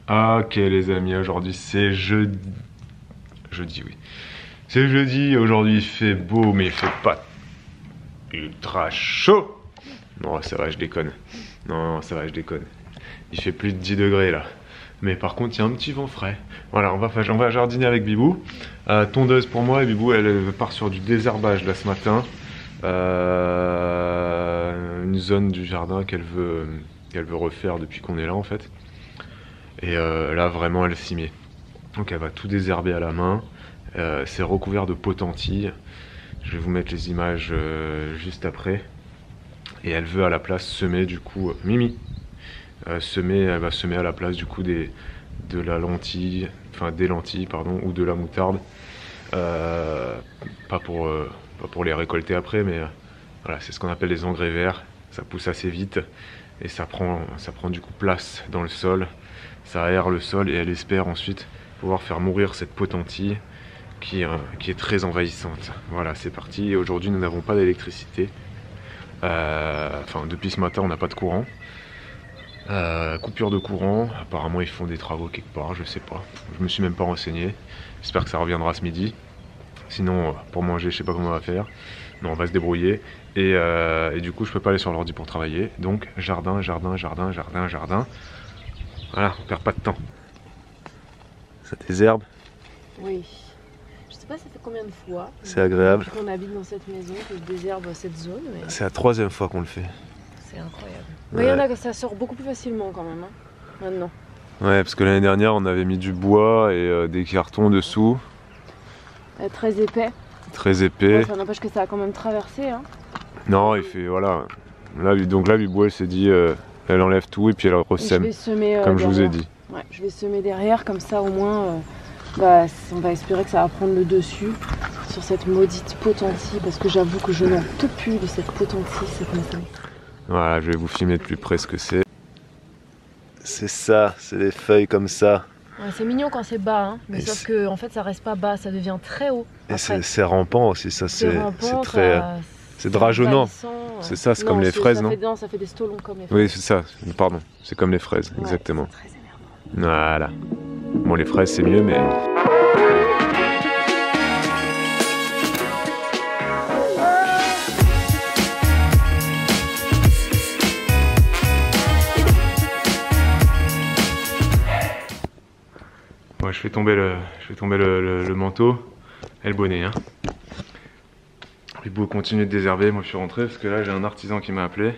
Ok les amis, aujourd'hui c'est jeudi. Jeudi oui. C'est jeudi, aujourd'hui il fait beau mais il fait pas ultra chaud. Non ça va je déconne. Non ça va je déconne. Il fait plus de 10 degrés là. Mais par contre il y a un petit vent frais. Voilà on va jardiner avec Bibou. Tondeuse pour moi et Bibou elle part sur du désherbage là ce matin. Une zone du jardin qu'elle veut refaire depuis qu'on est là en fait. Et là vraiment elle s'y met. Donc elle va tout désherber à la main. C'est recouvert de potentilles. Je vais vous mettre les images juste après. Et elle veut à la place semer du coup Mimi. Elle va semer à la place du coup de la lentille, enfin des lentilles pardon, ou de la moutarde. Pas pour les récolter après, mais voilà, c'est ce qu'on appelle les engrais verts. Ça pousse assez vite et ça prend du coup place dans le sol. Ça aère le sol et elle espère ensuite pouvoir faire mourir cette potentille qui est très envahissante. Voilà, c'est parti. Aujourd'hui, nous n'avons pas d'électricité. Enfin, depuis ce matin, on n'a pas de courant. Coupure de courant. Apparemment, ils font des travaux quelque part, je sais pas. Je me suis même pas renseigné. J'espère que ça reviendra ce midi. Sinon, pour manger, je sais pas comment on va faire. Non, on va se débrouiller. Et du coup, je peux pas aller sur l'ordi pour travailler. Donc, jardin. Voilà, on perd pas de temps. Ça désherbe. Oui. Je sais pas ça fait combien de fois. C'est agréable. Qu'on habite dans cette maison, que je désherbe cette zone. Mais... c'est la 3e fois qu'on le fait. C'est incroyable. Ouais. Mais il y en a que ça sort beaucoup plus facilement quand même, hein, maintenant. Ouais, parce que l'année dernière, on avait mis du bois et des cartons dessous. Très épais. Très épais. Ouais, ça n'empêche que ça a quand même traversé. Hein. Non, il fait, voilà. Donc là, Bibou, elle s'est dit, elle enlève tout et puis elle ressème. Comme je vous ai dit. Ouais, je vais semer derrière, comme ça au moins, on va espérer que ça va prendre le dessus sur cette maudite potentille, parce que j'avoue que je n'en peux plus de cette potentille, cette maison. Voilà, je vais vous filmer de plus près ce que c'est. C'est ça, c'est des feuilles comme ça. Ouais, c'est mignon quand c'est bas, hein, mais sauf que en fait ça reste pas bas, ça devient très haut. Et c'est rampant aussi, ça c'est très... C'est drageonnant. C'est ça, c'est comme les fraises, non? Non, ça fait des stolons comme les fraises. Oui, c'est ça, pardon. C'est comme les fraises, ouais, exactement. C'est très énervant. Voilà. Bon, les fraises c'est mieux, mais... Bon, je fais tomber le manteau et le bonnet, hein. Bibou continue de désherber, moi je suis rentré parce que là j'ai un artisan qui m'a appelé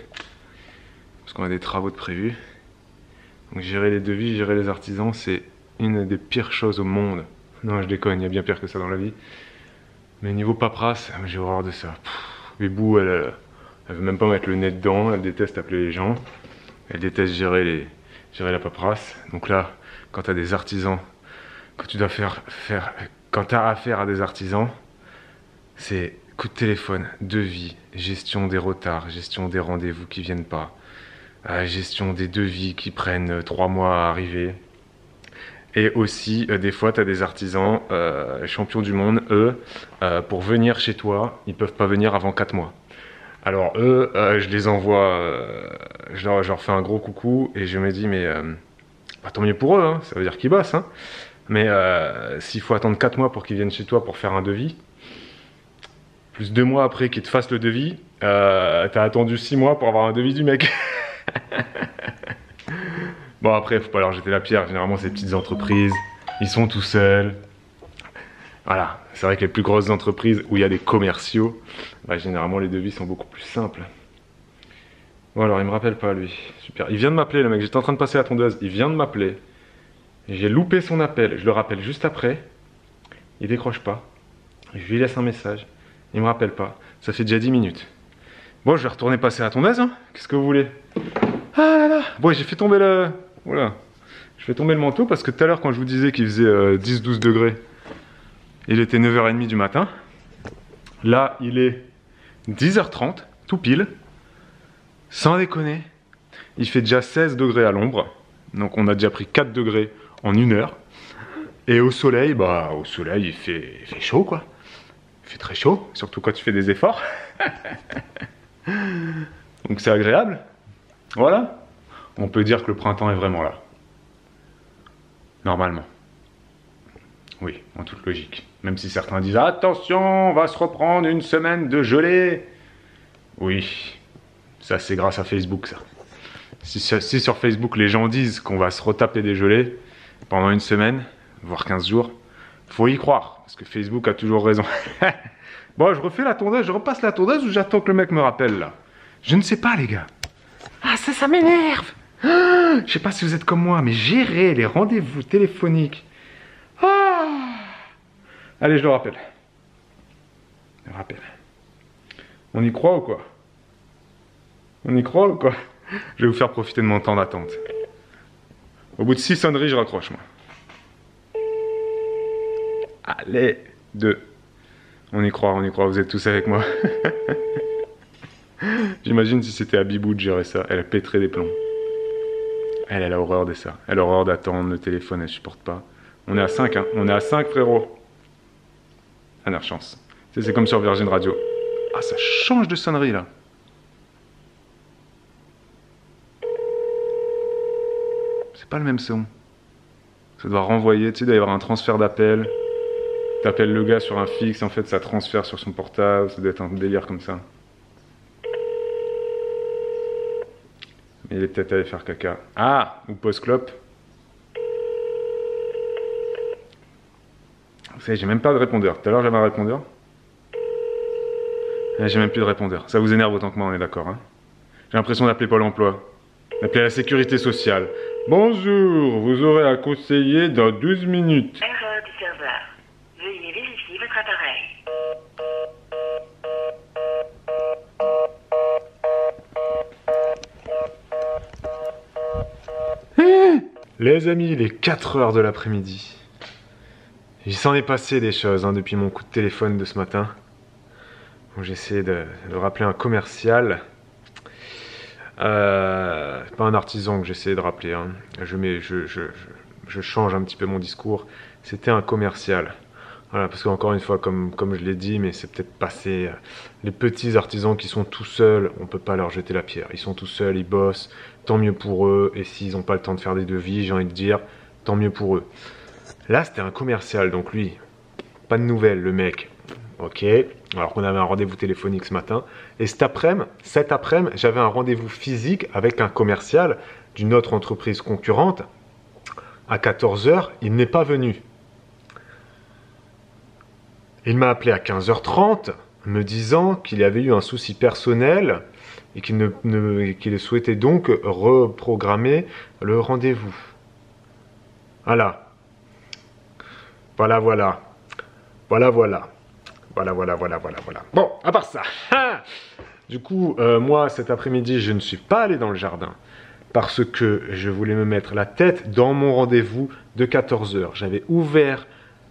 parce qu'on a des travaux de prévus. Donc gérer les devis, gérer les artisans, c'est une des pires choses au monde. Non, je déconne, il y a bien pire que ça dans la vie. Mais niveau paperasse, j'ai horreur de ça. Bibou, elle veut même pas mettre le nez dedans, elle déteste appeler les gens, elle déteste gérer la paperasse. Donc là, quand tu as des artisans, quand tu dois quand tu as affaire à des artisans, c'est coup de téléphone, devis, gestion des retards, gestion des rendez-vous qui viennent pas, gestion des devis qui prennent 3 mois à arriver. Et aussi, des fois, tu as des artisans, champions du monde, eux, pour venir chez toi, ils peuvent pas venir avant 4 mois. Alors eux, je les envoie, je leur fais un gros coucou et je me dis, mais tant mieux pour eux, hein, ça veut dire qu'ils bossent. Hein. Mais s'il faut attendre 4 mois pour qu'ils viennent chez toi pour faire un devis, plus 2 mois après qu'ils te fassent le devis, t'as attendu 6 mois pour avoir un devis du mec. Bon après, faut pas leur jeter la pierre, généralement ces petites entreprises, ils sont tout seuls. Voilà, c'est vrai que les plus grosses entreprises où il y a des commerciaux, généralement les devis sont beaucoup plus simples. Bon alors il me rappelle pas lui, super. Il vient de m'appeler le mec, j'étais en train de passer la tondeuse, il vient de m'appeler. J'ai loupé son appel, je le rappelle juste après, il décroche pas. Je lui laisse un message, il me rappelle pas, ça fait déjà 10 minutes. Bon je vais retourner passer la tondeuse, hein. Qu'est-ce que vous voulez? Ah là là. Bon j'ai fait tomber le... Voilà. Je fais tomber le manteau parce que tout à l'heure quand je vous disais qu'il faisait 10-12 degrés, il était 9h30 du matin. Là il est 10h30, tout pile. Sans déconner. Il fait déjà 16 degrés à l'ombre. Donc on a déjà pris 4 degrés en 1 heure. Et au soleil, il fait chaud quoi. Il fait très chaud, surtout quand tu fais des efforts. Donc c'est agréable. Voilà. On peut dire que le printemps est vraiment là. Normalement. Oui, en toute logique. Même si certains disent « Attention, on va se reprendre une semaine de gelée !» Oui, ça c'est grâce à Facebook, ça. Si sur Facebook les gens disent qu'on va se retaper des gelées pendant une semaine, voire 15 jours, faut y croire, parce que Facebook a toujours raison. Bon, je refais la tondeuse, je repasse la tondeuse ou j'attends que le mec me rappelle, là? Je ne sais pas, les gars. Ah, ça m'énerve! Je sais pas si vous êtes comme moi, mais gérer les rendez-vous téléphoniques. Ah. Allez, je le rappelle. Je le rappelle. On y croit ou quoi? On y croit ou quoi? Je vais vous faire profiter de mon temps d'attente. Au bout de 6 sonneries, je raccroche, moi. Allez, 2. On y croit, vous êtes tous avec moi. J'imagine si c'était Abibou de gérer ça, elle pèterait des plombs. Elle a horreur de ça. Elle a horreur d'attendre le téléphone, elle supporte pas. On est à 5, hein. On est à 5, frérot. Dernière chance. C'est comme sur Virgin Radio. Ah, ça change de sonnerie, là. C'est pas le même son. Ça doit renvoyer, tu sais, il doit y avoir un transfert d'appel. T'appelles le gars sur un fixe, en fait, ça transfère sur son portable. Ça doit être un délire comme ça. Mais il est peut-être allé faire caca. Ah, ou post-clope. Vous savez, j'ai même pas de répondeur. Tout à l'heure, j'avais un répondeur. J'ai même plus de répondeur. Ça vous énerve autant que moi, on est d'accord, hein? J'ai l'impression d'appeler Pôle emploi. D'appeler la sécurité sociale. Bonjour, vous aurez à conseiller dans 12 minutes. Erreur du serveur. Veuillez vérifier votre appareil. Les amis, il est 4 heures de l'après-midi. Il s'en est passé des choses, hein, depuis mon coup de téléphone de ce matin. J'ai essayé de rappeler un commercial. Pas un artisan que j'essayais de rappeler, hein. Je change un petit peu mon discours. C'était un commercial. Voilà, parce qu'encore une fois, comme je l'ai dit, mais c'est peut-être passé. Les petits artisans qui sont tout seuls, on peut pas leur jeter la pierre. Ils sont tout seuls, ils bossent, tant mieux pour eux. Et s'ils n'ont pas le temps de faire des devis, j'ai envie de dire, tant mieux pour eux. Là, c'était un commercial, donc lui, pas de nouvelles, le mec. Ok, alors qu'on avait un rendez-vous téléphonique ce matin. Et cet après-midi, j'avais un rendez-vous physique avec un commercial d'une autre entreprise concurrente. À 14 h, il n'est pas venu. Il m'a appelé à 15 h 30, me disant qu'il avait eu un souci personnel et qu'il souhaitait donc reprogrammer le rendez-vous. Voilà. Voilà. Bon, à part ça. Du coup, moi, cet après-midi, je ne suis pas allé dans le jardin parce que je voulais me mettre la tête dans mon rendez-vous de 14 h. J'avais ouvert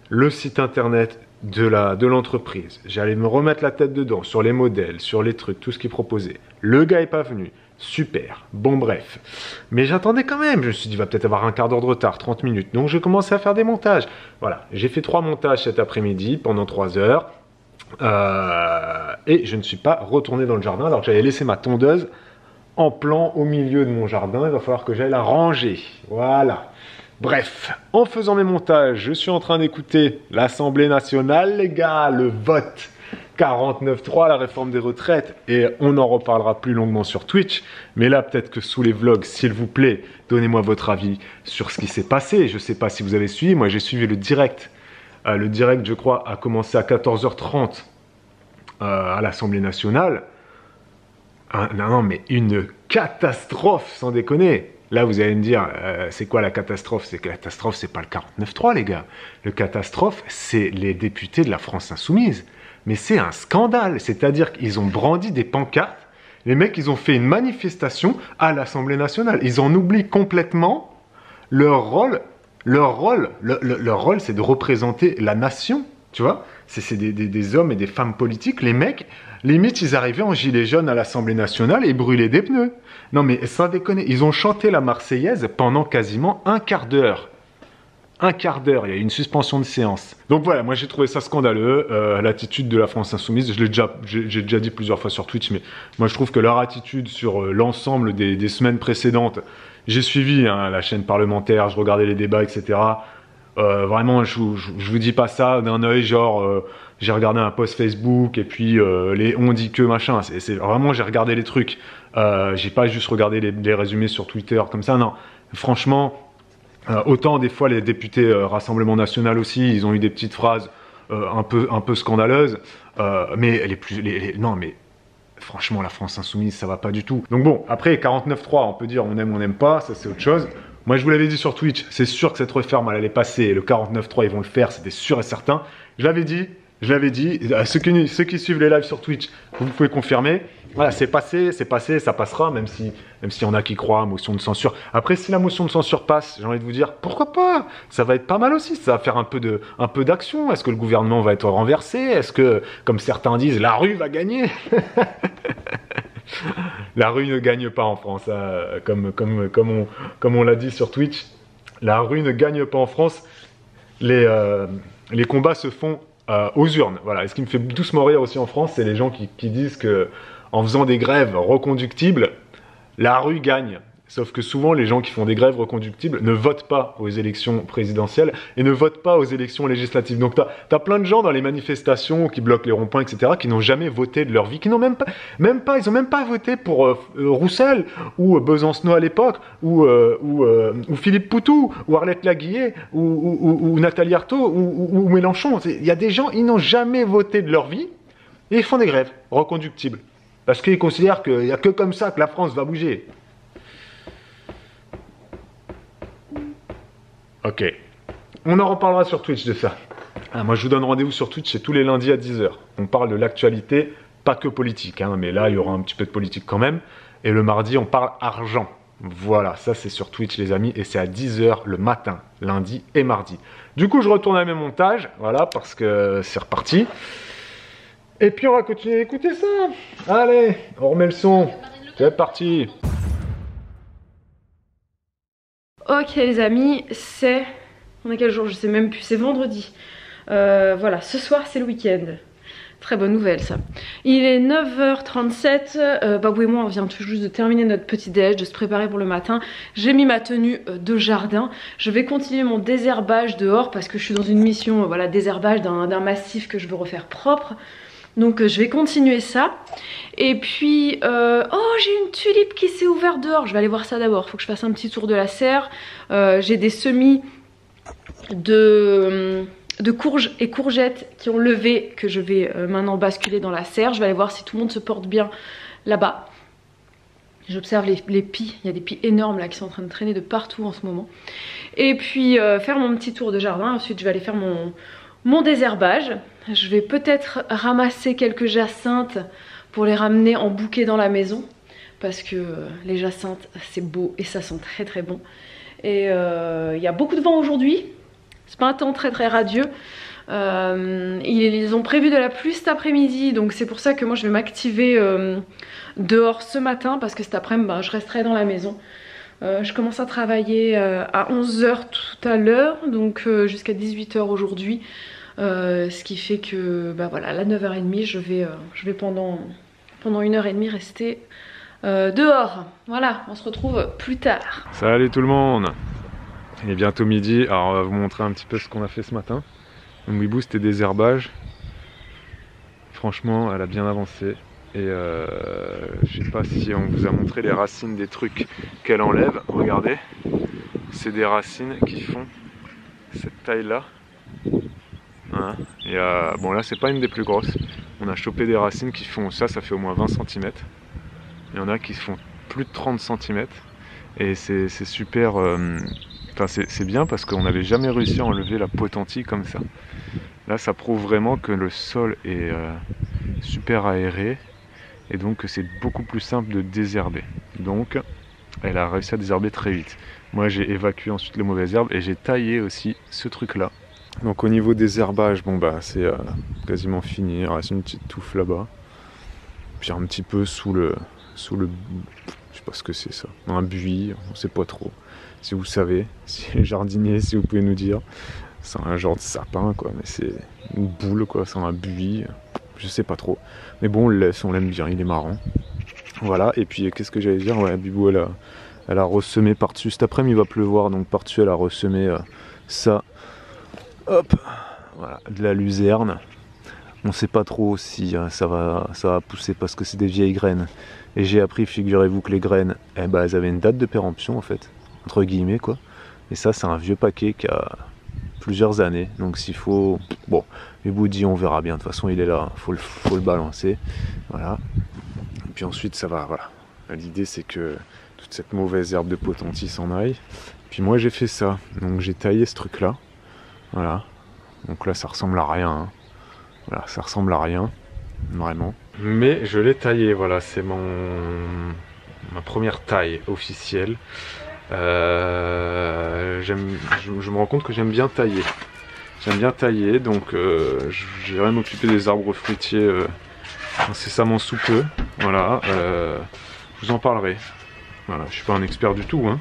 le site internet de l'entreprise. J'allais me remettre la tête dedans, sur les modèles, sur les trucs, tout ce qu'ils proposaient. Le gars n'est pas venu. Super. Bon, bref. Mais j'attendais quand même. Je me suis dit, il va peut-être avoir un quart d'heure de retard, 30 minutes. Donc, j'ai commencé à faire des montages. Voilà. J'ai fait 3 montages cet après-midi pendant 3 heures. Et je ne suis pas retourné dans le jardin alors que j'avais laissé ma tondeuse en plan au milieu de mon jardin. Il va falloir que j'aille la ranger. Voilà. Bref, en faisant mes montages, je suis en train d'écouter l'Assemblée nationale, les gars, le vote 49.3, la réforme des retraites, et on en reparlera plus longuement sur Twitch, mais là, peut-être que sous les vlogs, s'il vous plaît, donnez-moi votre avis sur ce qui s'est passé. Je ne sais pas si vous avez suivi, moi j'ai suivi le direct. Le direct, je crois, a commencé à 14 h 30 à l'Assemblée nationale. Non, mais une catastrophe, sans déconner. Là, vous allez me dire, c'est quoi la catastrophe? C'est que la catastrophe, c'est pas le 49.3, les gars. Le catastrophe, c'est les députés de la France Insoumise. Mais c'est un scandale. C'est-à-dire qu'ils ont brandi des pancartes. Les mecs, ils ont fait une manifestation à l'Assemblée nationale. Ils en oublient complètement leur rôle. Leur rôle, c'est de représenter la nation. Tu vois, c'est des hommes et des femmes politiques. Les mecs, limite, ils arrivaient en gilet jaune à l'Assemblée nationale et brûlaient des pneus. Non, mais sans déconner, ils ont chanté la Marseillaise pendant quasiment un quart d'heure. Un quart d'heure, il y a eu une suspension de séance. Donc voilà, moi j'ai trouvé ça scandaleux, l'attitude de la France Insoumise. J'ai déjà dit plusieurs fois sur Twitch, mais moi je trouve que leur attitude sur l'ensemble des semaines précédentes, j'ai suivi hein, la chaîne parlementaire, je regardais les débats, etc. Vraiment, je vous dis pas ça d'un œil genre j'ai regardé un post Facebook et puis on dit que machin. C'est vraiment j'ai regardé les trucs. J'ai pas juste regardé les résumés sur Twitter comme ça. Non, franchement, autant des fois les députés Rassemblement National aussi, ils ont eu des petites phrases un peu scandaleuses. Mais non mais franchement, la France Insoumise, ça va pas du tout. Donc bon, après 49.3, on peut dire on aime ou on n'aime pas, ça c'est autre chose. Moi, je vous l'avais dit sur Twitch, c'est sûr que cette réforme, elle allait passer. Le 49.3, ils vont le faire, c'était sûr et certain. Je l'avais dit. Ceux qui suivent les lives sur Twitch, vous pouvez confirmer. Voilà, c'est passé, ça passera, même s'il y en a qui croient à la motion de censure. Après, si la motion de censure passe, j'ai envie de vous dire, pourquoi pas? Ça va être pas mal aussi, ça va faire un peu d'action. Est-ce que le gouvernement va être renversé? Est-ce que, comme certains disent, la rue va gagner? La rue ne gagne pas en France, hein, comme on l'a dit sur Twitch. La rue ne gagne pas en France. Les combats se font aux urnes. Voilà. Et ce qui me fait doucement rire aussi en France, c'est les gens qui disent que en faisant des grèves reconductibles, la rue gagne. Sauf que souvent, les gens qui font des grèves reconductibles ne votent pas aux élections présidentielles et ne votent pas aux élections législatives. Donc, t'as plein de gens dans les manifestations qui bloquent les ronds-points, etc., qui n'ont jamais voté de leur vie, qui n'ont ils ont même pas voté pour Roussel ou Besancenot à l'époque, ou Philippe Poutou, ou Arlette Laguillet, ou Nathalie Arthaud, ou Mélenchon. Il y a des gens, ils n'ont jamais voté de leur vie et ils font des grèves reconductibles. Parce qu'ils considèrent qu'il n'y a que comme ça que la France va bouger. Ok, on en reparlera sur Twitch de ça. Moi je vous donne rendez-vous sur Twitch, c'est tous les lundis à 10 h. On parle de l'actualité, pas que politique, hein, mais là il y aura un petit peu de politique quand même. Et le mardi on parle argent. Voilà, ça c'est sur Twitch les amis, et c'est à 10 h le matin, lundi et mardi. Du coup je retourne à mes montages, voilà, parce que c'est reparti. Et puis on va continuer à écouter ça. Allez, on remet le son, c'est parti. Ok les amis, on est quel jour? Je sais même plus, c'est vendredi. Voilà, ce soir c'est le week-end. Très bonne nouvelle ça. Il est 9h37, Babou et moi on vient tout juste de terminer notre petit déj, de se préparer pour le matin. J'ai mis ma tenue de jardin. Je vais continuer mon désherbage dehors parce que je suis dans une mission voilà, désherbage d'un massif que je veux refaire propre. Donc je vais continuer ça. Et puis, oh j'ai une tulipe qui s'est ouverte dehors. Je vais aller voir ça d'abord, il faut que je fasse un petit tour de la serre. J'ai des semis de courges et courgettes qui ont levé, que je vais maintenant basculer dans la serre. Je vais aller voir si tout le monde se porte bien là-bas. J'observe les pies, il y a des pies énormes là qui sont en train de traîner de partout en ce moment. Et puis faire mon petit tour de jardin, ensuite je vais aller faire mon désherbage. Je vais peut-être ramasser quelques jacinthes pour les ramener en bouquet dans la maison. Parce que les jacinthes c'est beau et ça sent très très bon. Et il y a beaucoup de vent aujourd'hui. C'est pas un temps très très radieux. Ils ont prévu de la pluie cet après-midi. Donc c'est pour ça que moi je vais m'activer dehors ce matin. Parce que cet après-midi je resterai dans la maison. Je commence à travailler à 11 h tout à l'heure. Donc jusqu'à 18 h aujourd'hui. Ce qui fait que voilà, à 9h30 je vais pendant 1h30 rester dehors. Voilà, on se retrouve plus tard. Salut tout le monde. Il est bientôt midi, alors on va vous montrer un petit peu ce qu'on a fait ce matin. Donc Wibou c'était désherbage. Franchement elle a bien avancé. Et je sais pas si on vous a montré les racines des trucs qu'elle enlève. Regardez, c'est des racines qui font cette taille là. Hein, bon là c'est pas une des plus grosses. On a chopé des racines qui font ça fait au moins 20 cm. Il y en a qui font plus de 30 cm. Et c'est super. Enfin c'est bien parce qu'on n'avait jamais réussi à enlever la potentille comme ça. Là ça prouve vraiment que le sol est super aéré. Et donc c'est beaucoup plus simple de désherber. Donc elle a réussi à désherber très vite. Moi j'ai évacué ensuite les mauvaises herbes et j'ai taillé aussi ce truc là. Donc au niveau des herbages, bon c'est quasiment fini, il reste une petite touffe là-bas. Puis un petit peu sous le, je sais pas ce que c'est ça, un buis, on sait pas trop. Si vous savez, si les jardiniers, si vous pouvez nous dire. C'est un genre de sapin quoi, mais c'est une boule quoi, c'est un buis, je sais pas trop. Mais bon on l'aime bien, il est marrant. Voilà, et puis qu'est-ce que j'allais dire, ouais, Bibou elle Elle a ressemé par-dessus. Cet après-midi il va pleuvoir, donc par-dessus elle a ressemé ça. Hop, voilà, de la luzerne. On sait pas trop si ça va pousser parce que c'est des vieilles graines. Et j'ai appris, figurez-vous, que les graines, eh ben, elles avaient une date de péremption en fait, entre guillemets quoi. Et ça c'est un vieux paquet qui a plusieurs années. Donc s'il faut, bon, les Woody on verra bien. De toute façon il est là, faut le balancer. Voilà. Et puis ensuite ça va, voilà. L'idée c'est que toute cette mauvaise herbe de potentis s'en aille. Puis moi j'ai fait ça. Donc j'ai taillé ce truc là. Voilà. Donc là ça ressemble à rien. Hein. Voilà, ça ressemble à rien, vraiment. Mais je l'ai taillé, voilà, c'est ma première taille officielle. Je me rends compte que j'aime bien tailler. J'aime bien tailler, donc j'irai m'occuper des arbres fruitiers incessamment sous peu. Voilà, je vous en parlerai. Voilà, je suis pas un expert du tout, hein,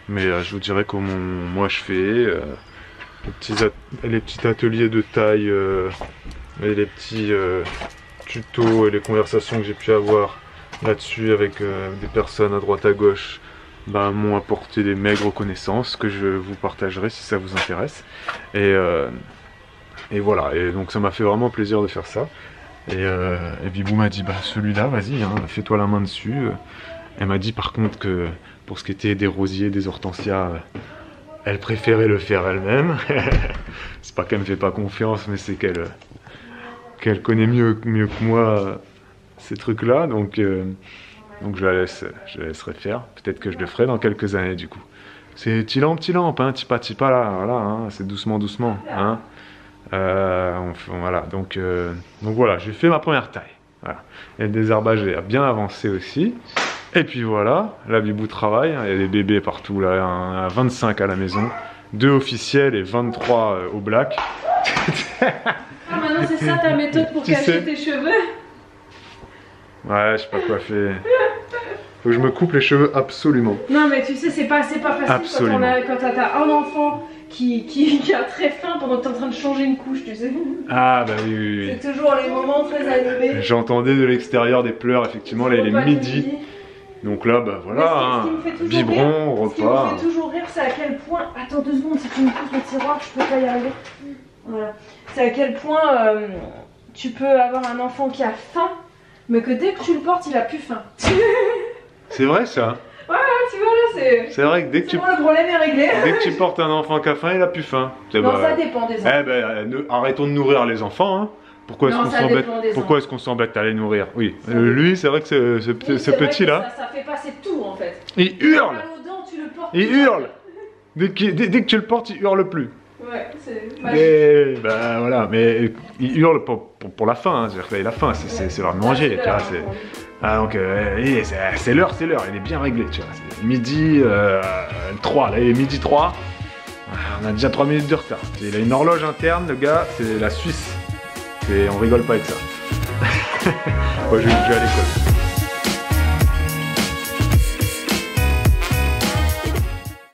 mais je vous dirai comment moi je fais. Les petits ateliers de taille et les petits tutos et les conversations que j'ai pu avoir là-dessus avec des personnes à droite à gauche m'ont apporté des maigres connaissances que je vous partagerai si ça vous intéresse. Et voilà, et donc ça m'a fait vraiment plaisir de faire ça. Et Bibou m'a dit bah celui-là vas-y hein, fais-toi la main dessus. Elle m'a dit par contre que pour ce qui était des rosiers, des hortensias, elle préférait le faire elle-même. C'est pas qu'elle me fait pas confiance, mais c'est qu'elle connaît mieux que moi ces trucs-là, donc je la laisserai faire. Peut-être que je le ferai dans quelques années du coup. C'est petit lampe, hein, tipa là, voilà, hein, c'est doucement, hein. Voilà, donc voilà, j'ai fait ma première taille. Voilà. Et le désherbage a bien avancé aussi. Et puis voilà, la Bibou travaille, il y a des bébés partout là, hein, 25 à la maison, 2 officiels et 23 au black. Ah maintenant c'est ça ta méthode pour cacher tes cheveux? Ouais, je sais pas quoi faire. Faut que je me coupe les cheveux absolument. Non mais tu sais c'est pas facile quand t'as un enfant qui a très faim pendant que t'es en train de changer une couche, tu sais. Ah bah oui. C'est toujours les moments très animés. J'entendais de l'extérieur des pleurs, effectivement, là il est midi. Donc là, bah voilà, biberon, repas. Ce qui me fait toujours rire, c'est à quel point... Attends 2 secondes, si tu me coupes le tiroir, je peux pas y arriver. Voilà. C'est à quel point tu peux avoir un enfant qui a faim, mais que dès que tu le portes, il a plus faim. C'est vrai ça? Ouais, tu vois là, c'est... C'est vrai que dès que le problème est réglé. Dès que tu portes un enfant qui a faim, il a plus faim. Non, ça dépend des enfants. Eh ben, arrêtons de nourrir les enfants, hein. Pourquoi est-ce qu'on s'embête à les nourrir? Oui, lui c'est vrai que ce petit là. Ça fait passer tout en fait. Il hurle. Il hurle. Dès que tu le portes, il hurle plus. Ouais, c'est magique. Et ben voilà, mais il hurle pour la faim, hein. C'est-à-dire que là il a faim, c'est l'heure de manger. Donc c'est l'heure, il est bien réglé, tu vois. C'est midi 3, là il est midi 3. On a déjà 3 minutes de retard. Il a une horloge interne, le gars, c'est la Suisse. On rigole pas avec ça. Moi je vais à l'école.